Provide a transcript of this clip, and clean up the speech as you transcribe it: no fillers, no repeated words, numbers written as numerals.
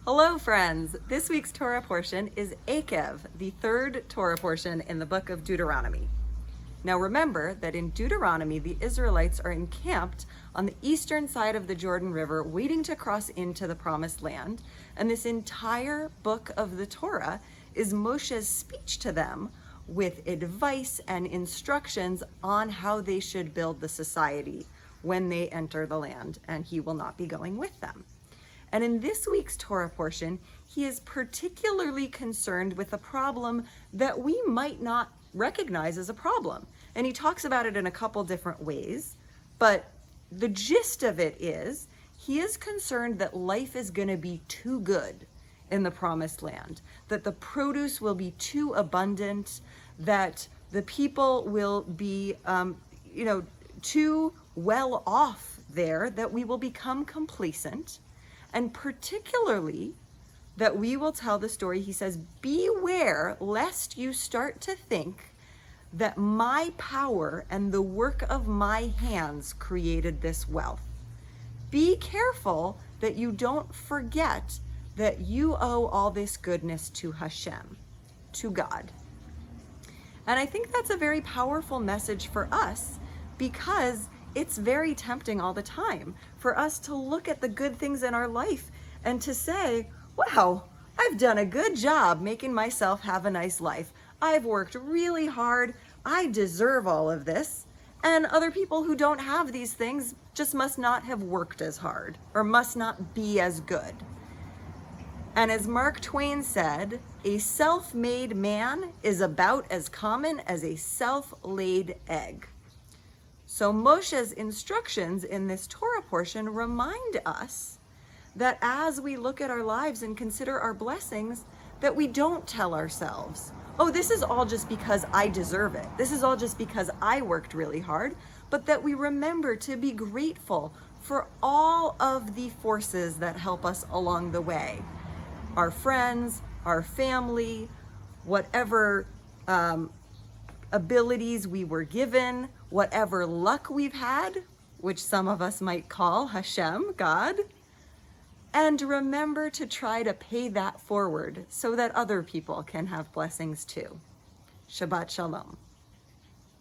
Hello friends! This week's Torah portion is Eikev, the third Torah portion in the book of Deuteronomy. Now remember that in Deuteronomy, the Israelites are encamped on the eastern side of the Jordan River, waiting to cross into the Promised Land, and this entire book of the Torah is Moshe's speech to them with advice and instructions on how they should build the society when they enter the land, and he will not be going with them. And in this week's Torah portion, he is particularly concerned with a problem that we might not recognize as a problem. And he talks about it in a couple different ways, but the gist of it is he is concerned that life is going to be too good in the Promised Land, that the produce will be too abundant, that the people will be, too well off there, that we will become complacent. And particularly that we will tell the story, he says, beware lest you start to think that my power and the work of my hands created this wealth. Be careful that you don't forget that you owe all this goodness to Hashem, to God. And I think that's a very powerful message for us, because it's very tempting all the time for us to look at the good things in our life and to say, wow, I've done a good job making myself have a nice life. I've worked really hard. I deserve all of this. And other people who don't have these things just must not have worked as hard or must not be as good. And as Mark Twain said, a self-made man is about as common as a self-laid egg. So Moshe's instructions in this Torah portion remind us that as we look at our lives and consider our blessings, that we don't tell ourselves, oh, this is all just because I deserve it. This is all just because I worked really hard, but that we remember to be grateful for all of the forces that help us along the way. Our friends, our family, whatever abilities we were given, whatever luck we've had, which some of us might call Hashem, God, and remember to try to pay that forward so that other people can have blessings too. Shabbat Shalom.